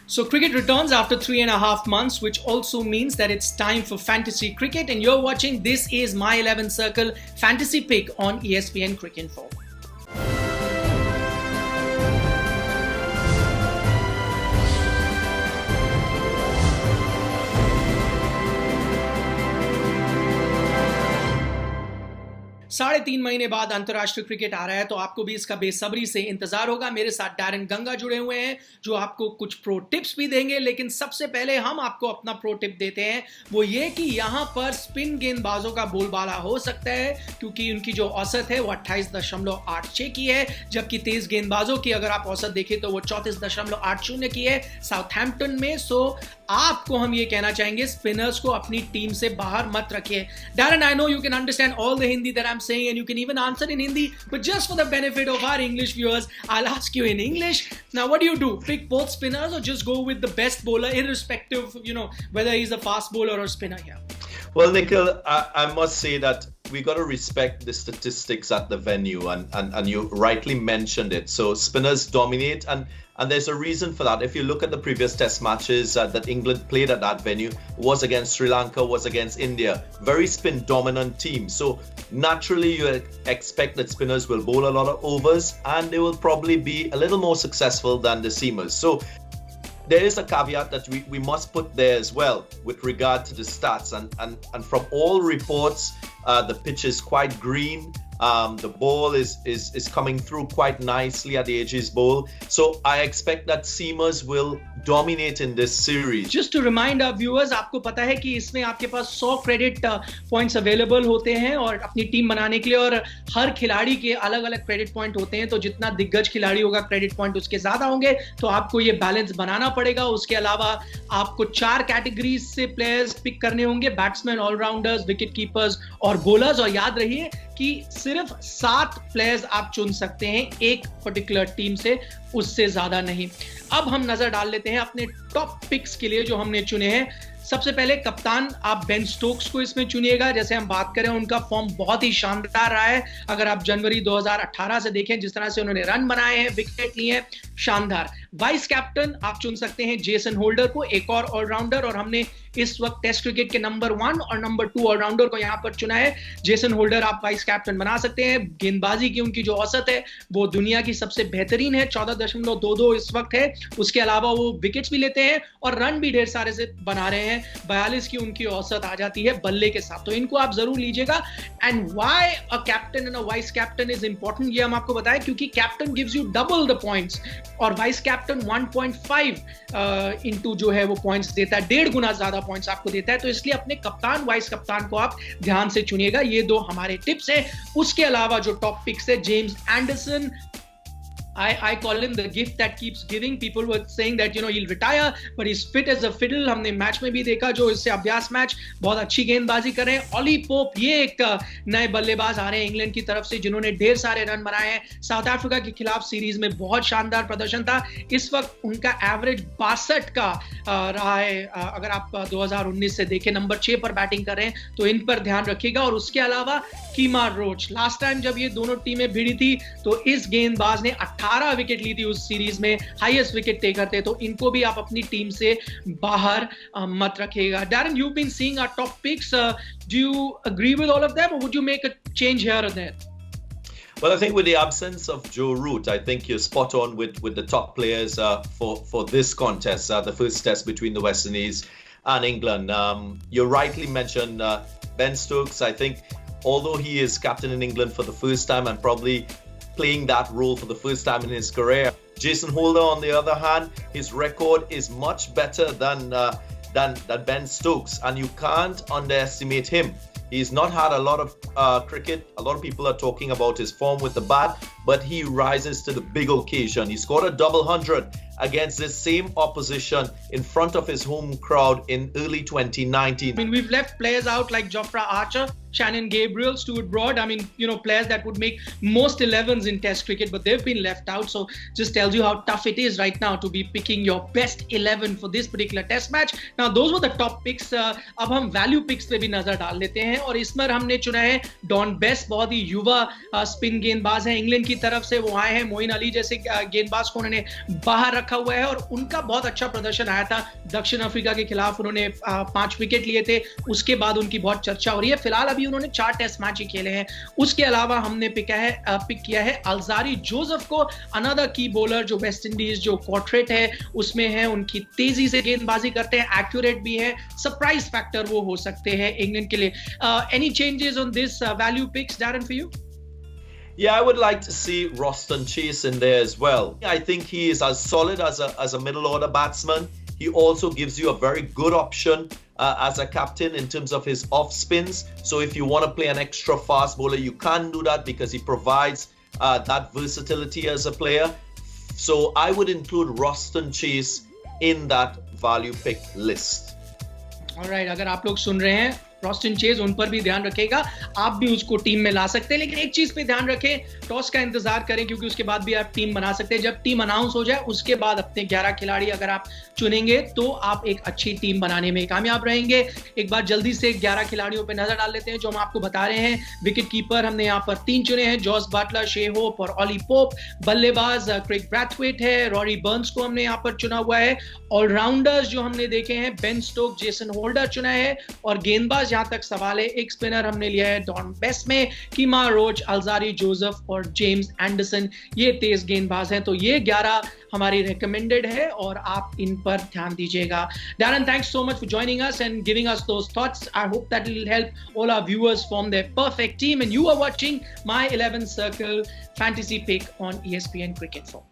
So cricket returns after 3.5 months, which also means that it's time for fantasy cricket. And you're watching This Is My 11 Circle Fantasy Pick on ESPN Cricinfo. साढ़े 3 महीने बाद अंतर्राष्ट्रीय cricket आ रहा है, तो आपको भी इसका बेसब्री से इंतजार होगा। मेरे साथ डैरन गंगा जुड़े हुए हैं जो आपको कुछ प्रो टिप्स भी देंगे, लेकिन सबसे पहले हम आपको अपना प्रो टिप देते हैं, वो ये कि यहां पर स्पिन गेंदबाजों का बोलबाला हो सकता है, क्योंकि उनकी जो औसत है वो 28.86 की है, जबकि तेज गेंदबाजों की अगर आप औसत देखें तो वो 34.80 की है साउथहैम्पटन में। सो आपको हम ये कहना चाहेंगे, स्पिनर्स को अपनी टीम से बाहर मत रखिए। Darren, I know you can understand all the Hindi that I am saying, and you can even answer in Hindi, but just for the benefit of our English viewers, I'll ask you in English. Now, what do? Pick both spinners or just go with the best bowler, irrespective, whether he's a fast bowler or spinner here? Well, Nikhil, I must say that we got to respect the statistics at the venue, and you rightly mentioned it. So spinners dominate, and there's a reason for that. If you look at the previous test matches that England played at that venue, was against Sri Lanka, was against India, very spin dominant team. So naturally you expect that spinners will bowl a lot of overs, and they will probably be a little more successful than the seamers. So there is a caveat that we must put there as well with regard to the stats, and from all reports the pitch is quite green. The ball is coming through quite nicely at the Ageas Bowl. So I expect that seamers will dominate in this series. Just to remind our viewers, आपको पता है कि इसमें आपके पास 100 credit points available होते हैं और अपनी टीम बनाने के लिए, और हर खिलाड़ी के अलग अलग क्रेडिट पॉइंट होते हैं, तो जितना दिग्गज खिलाड़ी होगा क्रेडिट पॉइंट उसके ज्यादा होंगे, तो आपको ये बैलेंस बनाना पड़ेगा। उसके अलावा आपको 4 कैटेगरीज से प्लेयर्स पिक करने होंगे, बैट्समैन, ऑलराउंडर्स, विकेट कीपर्स और बॉलर्स, और याद रहिए कि सिर्फ 7 प्लेयर्स आप चुन सकते हैं एक पर्टिकुलर टीम से, उससे ज्यादा नहीं। अब हम नजर डाल लेते हैं अपने टॉप पिक्स के लिए जो हमने चुने हैं। सबसे पहले कप्तान आप बेन स्टोक्स को इसमें चुनिएगा। जैसे हम बात करें, उनका फॉर्म बहुत ही शानदार रहा है। अगर आप जनवरी 2018 से देखें, जिस तरह से उन्होंने रन बनाए हैं, विकेट लिए हैं, शानदार। वाइस कैप्टन आप चुन सकते हैं जेसन होल्डर को, एक और ऑलराउंडर, और हमने इस वक्त टेस्ट क्रिकेट के नंबर 1 और नंबर 2 ऑलराउंडर को यहां पर चुना है। जेसन होल्डर आप वाइस कैप्टन बना सकते हैं। गेंदबाजी की उनकी जो औसत है वो दुनिया की सबसे बेहतरीन है, 14.22 इस वक्त है। उसके अलावा वो विकेट्स भी लेते हैं और रन भी ढेर सारे से बना रहे हैं। 42 की उनकी औसत आ जाती है बल्ले के साथ, तो इनको आप जरूर लीजिएगा। And why a captain and a vice captain is important, ये हम आपको बताएं, क्योंकि captain gives U double the points और वाइस कैप्टन 1.5 इंटू जो है वो पॉइंट्स देता है, 1.5 गुना ज्यादा पॉइंट्स आपको देता है। तो इसलिए अपने कप्तान, वाइस कप्तान को आप ध्यान से चुनिएगा। ये 2 हमारे टिप्स हैं। उसके अलावा जो टॉप पिक्स है, James Anderson, I call him the gift that keeps giving. People were saying that he'll retire, but he's fit as a fiddle. हमने मैच में भी देखा, जो इससे अभ्यास मैच, बहुत अच्छी गेंदबाजी कर रहे हैं। ऑली पोप, ये एक नए बल्लेबाज आ रहे हैं इंग्लैंड की तरफ से, जिन्होंने ढेर सारे रन बनाए हैं। साउथ अफ्रीका के खिलाफ सीरीज में बहुत शानदार प्रदर्शन था। इस वक्त उनका एवरेज 62 का रहा है। अगर आप 2019 से देखें, नंबर 6 पर बैटिंग कर रहे हैं, तो इन पर ध्यान रखिएगा। और उसके अलावा कीमर रोच, लास्ट टाइम जब ये दोनों टीमें भिड़ी थी तो इस गेंदबाज ने 18 विकेट ली थी उस सीरीज में, हाईएस्ट विकेट टेकर थे, तो इनको भी आप अपनी टीम से बाहर मत रखिएगा। Darren, you've been seeing our top picks. Do you agree with all of them, or would you make a change here or there? Well, I think with the absence of Joe Root, I think you're spot on with the top players for this contest, the first test between the West Indies and England. You rightly mentioned Ben Stokes. I think although he is captain in England for the first time and probably playing that role for the first time in his career, Jason Holder, on the other hand, his record is much better than Ben Stokes, and you can't underestimate him. He's not had a lot of cricket. A lot of people are talking about his form with the bat, but he rises to the big occasion. He scored a double 100 against this same opposition in front of his home crowd in early 2019. I mean, we've left players out like Jofra Archer, Shannon Gabriel, Stuart Broad. I mean, players that would make most 11s in Test cricket, but they've been left out. So just tells you how tough it is right now to be picking your best 11 for this particular Test match. Now, those were the top picks. अब हम value picks पे भी नजर डाल लेते हैं और इस बार हमने चुना है डॉन बेस्ट, बहुत ही युवा स्पिन गेंदबाज है इंग्लैंड की तरफ से। वो आए हैं, मोइन अली जैसे गेंदबाज को उन्होंने बाहर रखा हुआ है और उनका बहुत अच्छा प्रदर्शन आया था दक्षिण अफ्रीका के खिलाफ। उन्होंने 5 विकेट लिए थे, उसके बाद उनकी बहुत चर्चा हो रही है। फिलहाल अभी उन्होंने 4 टेस्ट मैच ही खेले हैं। उसके अलावा हमने पिक किया है अल्जारी जोसेफ को, अनदर की बॉलर जो वेस्ट इंडीज जो क्वार्टेट है उसमें है। उनकी तेजी से गेंदबाजी करते हैं, एक्यूरेट भी है, सरप्राइज फैक्टर वो हो सकते हैं इंग्लैंड के लिए। Any changes on this value picks, Darren, for you? Yeah, I would like to see Roston Chase in there as well. I think he is as solid as a middle order batsman. He also gives you a very good option as a captain in terms of his off spins. So if you want to play an extra fast bowler, you can do that because he provides that versatility as a player. So I would include Roston Chase in that value pick list. Alright, अगर आप लोग सुन रहे हैं Roston chase, उन पर भी ध्यान रखेगा, आप भी उसको टीम में ला सकते हैं। लेकिन एक चीज पे ध्यान रखें, टॉस का इंतजार करें क्योंकि उसके बाद भी आप टीम बना सकते हैं। जब टीम अनाउंस हो जाए उसके बाद अपने 11 खिलाड़ी अगर आप चुनेंगे तो आप एक अच्छी टीम बनाने में कामयाब रहेंगे। एक बार जल्दी से 11 खिलाड़ियों पे नजर डाल लेते हैं जो हम आपको बता रहे हैं। विकेट कीपर हमने यहाँ पर 3 चुने हैं, जॉस बटलर, शे होप और ऑली पोप। बल्लेबाज क्रिक ब्रैथवेट है, रॉरी बर्न्स को हमने यहाँ पर चुना हुआ है। ऑलराउंडर्स जो हमने देखे हैं, बेन स्टोक, जेसन होल्डर चुना है। और गेंदबाज जहां तक सवाल है, एक स्पिनर हमने लिया है डॉन बेस्ट में, कीमा रोच, अल्जारी जोसेफ और जेम्स एंडरसन। ये तेज गेंदबाज हैं। तो ये 11 हमारी रिकमेंडेड है और आप इन पर ध्यान दीजिएगा। Darren, thanks so much for joining us and giving us those thoughts. I hope that it will help all our viewers form their perfect team. And you are watching My 11 Circle Fantasy Pick on ESPN Cricket Form.